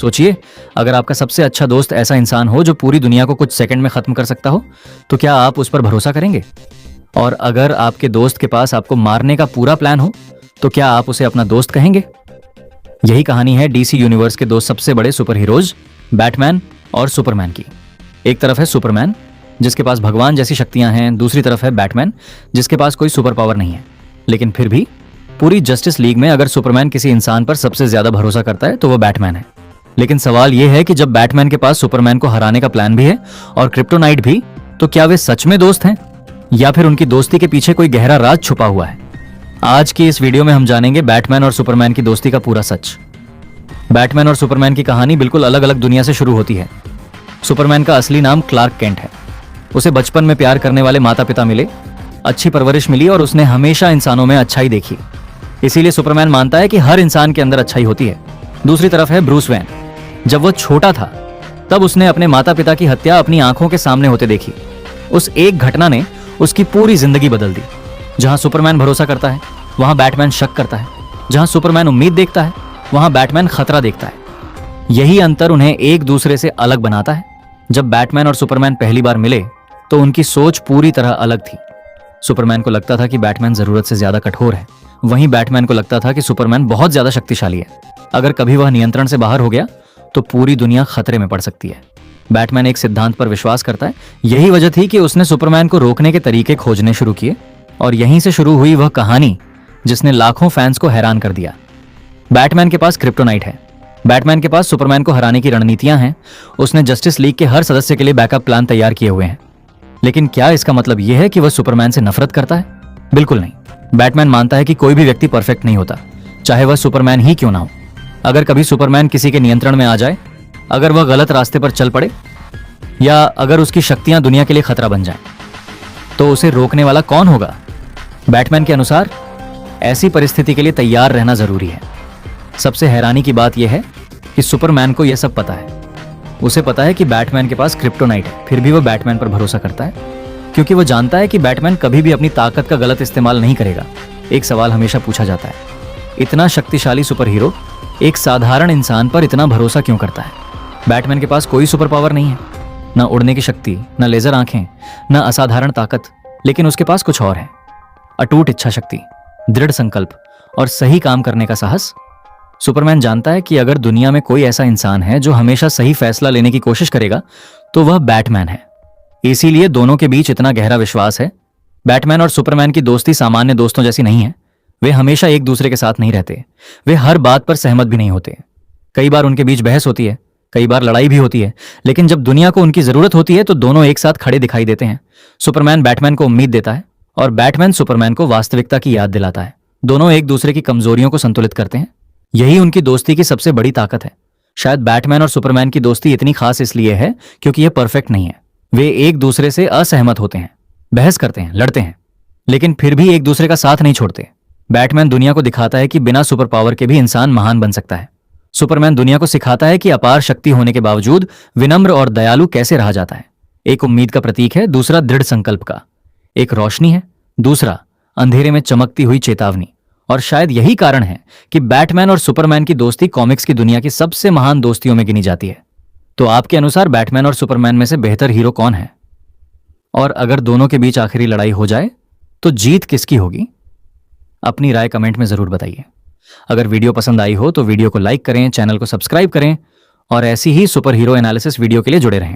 सोचिए, अगर आपका सबसे अच्छा दोस्त ऐसा इंसान हो जो पूरी दुनिया को कुछ सेकंड में खत्म कर सकता हो, तो क्या आप उस पर भरोसा करेंगे? और अगर आपके दोस्त के पास आपको मारने का पूरा प्लान हो, तो क्या आप उसे अपना दोस्त कहेंगे? यही कहानी है डीसी यूनिवर्स के दो सबसे बड़े सुपर हीरोज, बैटमैन और सुपरमैन की। एक तरफ है सुपरमैन, जिसके पास भगवान जैसी शक्तियां हैं। दूसरी तरफ है बैटमैन, जिसके पास कोई सुपर पावर नहीं है। लेकिन फिर भी पूरी जस्टिस लीग में अगर सुपरमैन किसी इंसान पर सबसे ज्यादा भरोसा करता है तो वो बैटमैन है। लेकिन सवाल यह है कि जब बैटमैन के पास सुपरमैन को हराने का प्लान भी है और क्रिप्टोनाइट भी, तो क्या वे सच में दोस्त हैं या फिर उनकी दोस्ती के पीछे कोई गहरा राज छुपा हुआ है? आज की इस वीडियो में हम जानेंगे बैटमैन और सुपरमैन की दोस्ती का पूरा सच। बैटमैन और सुपरमैन की कहानी बिल्कुल अलग अलग दुनिया से शुरू होती है। सुपरमैन का असली नाम क्लार्क केंट है। उसे बचपन में प्यार करने वाले माता पिता मिले, अच्छी परवरिश मिली और उसने हमेशा इंसानों में अच्छाई देखी। इसीलिए सुपरमैन मानता है कि हर इंसान के अंदर अच्छाई होती है। दूसरी तरफ है ब्रूस वेन। जब वो छोटा था तब उसने अपने माता पिता की हत्या अपनी आंखों के सामने होते देखी। उस एक घटना ने उसकी पूरी जिंदगी बदल दी। जहां सुपरमैन भरोसा करता है, वहां बैटमैन शक करता है। जहां सुपरमैन उम्मीद देखता है, वहां बैटमैन खतरा देखता है। यही अंतर उन्हें एक दूसरे से अलग बनाता है। जब बैटमैन और सुपरमैन पहली बार मिले तो उनकी सोच पूरी तरह अलग थी। सुपरमैन को लगता था कि बैटमैन जरूरत से ज्यादा कठोर है, वहीं बैटमैन को लगता था कि सुपरमैन बहुत ज्यादा शक्तिशाली है। अगर कभी वह नियंत्रण से बाहर हो गया तो पूरी दुनिया खतरे में पड़ सकती है। बैटमैन एक सिद्धांत पर विश्वास करता है। यही वजह थी कि उसने सुपरमैन को रोकने के तरीके खोजने शुरू किए और यहीं से शुरू हुई वह कहानी जिसने लाखों फैंस को हैरान कर दिया। बैटमैन के पास क्रिप्टोनाइट है। बैटमैन के पास सुपरमैन को हराने की रणनीतियां हैं। उसने जस्टिस लीग के हर सदस्य के लिए बैकअप प्लान तैयार किए हुए हैं। लेकिन क्या इसका मतलब यह है कि वह सुपरमैन से नफरत करता है? बिल्कुल नहीं। बैटमैन मानता है कि कोई भी व्यक्ति परफेक्ट नहीं होता, चाहे वह सुपरमैन ही क्यों ना हो। अगर कभी सुपरमैन किसी के नियंत्रण में आ जाए, अगर वह गलत रास्ते पर चल पड़े या अगर उसकी शक्तियां दुनिया के लिए खतरा बन जाएं, तो उसे रोकने वाला कौन होगा? बैटमैन के अनुसार ऐसी परिस्थिति के लिए तैयार रहना जरूरी है। सबसे हैरानी की बात यह है कि सुपरमैन को यह सब पता है। उसे पता है कि बैटमैन के पास क्रिप्टोनाइट है, फिर भी वह बैटमैन पर भरोसा करता है, क्योंकि वह जानता है कि बैटमैन कभी भी अपनी ताकत का गलत इस्तेमाल नहीं करेगा। एक सवाल हमेशा पूछा जाता है, इतना शक्तिशाली सुपर हीरो एक साधारण इंसान पर इतना भरोसा क्यों करता है? बैटमैन के पास कोई सुपर पावर नहीं है, न उड़ने की शक्ति, न लेजर आंखें, न असाधारण ताकत, लेकिन उसके पास कुछ और है। अटूट इच्छा शक्ति, दृढ़ संकल्प और सही काम करने का साहस। सुपरमैन जानता है कि अगर दुनिया में कोई ऐसा इंसान है जो हमेशा सही फैसला लेने की कोशिश करेगा तो वह बैटमैन है। इसीलिए दोनों के बीच इतना गहरा विश्वास है। बैटमैन और सुपरमैन की दोस्ती सामान्य दोस्तों जैसी नहीं है। वे हमेशा एक दूसरे के साथ नहीं रहते। वे हर बात पर सहमत भी नहीं होते। कई बार उनके बीच बहस होती है, कई बार लड़ाई भी होती है, लेकिन जब दुनिया को उनकी जरूरत होती है तो दोनों एक साथ खड़े दिखाई देते हैं। सुपरमैन बैटमैन को उम्मीद देता है और बैटमैन सुपरमैन को वास्तविकता की याद दिलाता है। दोनों एक दूसरे की कमजोरियों को संतुलित करते हैं। यही उनकी दोस्ती की सबसे बड़ी ताकत है। शायद बैटमैन और सुपरमैन की दोस्ती इतनी खास इसलिए है क्योंकि यह परफेक्ट नहीं है। वे एक दूसरे से असहमत होते हैं, बहस करते हैं, लड़ते हैं, लेकिन फिर भी एक दूसरे का साथ नहीं छोड़ते। बैटमैन दुनिया को दिखाता है कि बिना सुपर पावर के भी इंसान महान बन सकता है। सुपरमैन दुनिया को सिखाता है कि अपार शक्ति होने के बावजूद विनम्र और दयालु कैसे रहा जाता है। एक उम्मीद का प्रतीक है, दूसरा दृढ़ संकल्प का। एक रोशनी है, दूसरा अंधेरे में चमकती हुई चेतावनी। और शायद यही कारण है कि बैटमैन और सुपरमैन की दोस्ती कॉमिक्स की दुनिया की सबसे महान दोस्तियों में गिनी जाती है। तो आपके अनुसार बैटमैन और सुपरमैन में से बेहतर हीरो कौन है? और अगर दोनों के बीच आखिरी लड़ाई हो जाए तो जीत किसकी होगी? अपनी राय कमेंट में जरूर बताइए। अगर वीडियो पसंद आई हो तो वीडियो को लाइक करें, चैनल को सब्सक्राइब करें और ऐसी ही सुपर हीरो एनालिसिस वीडियो के लिए जुड़े रहें।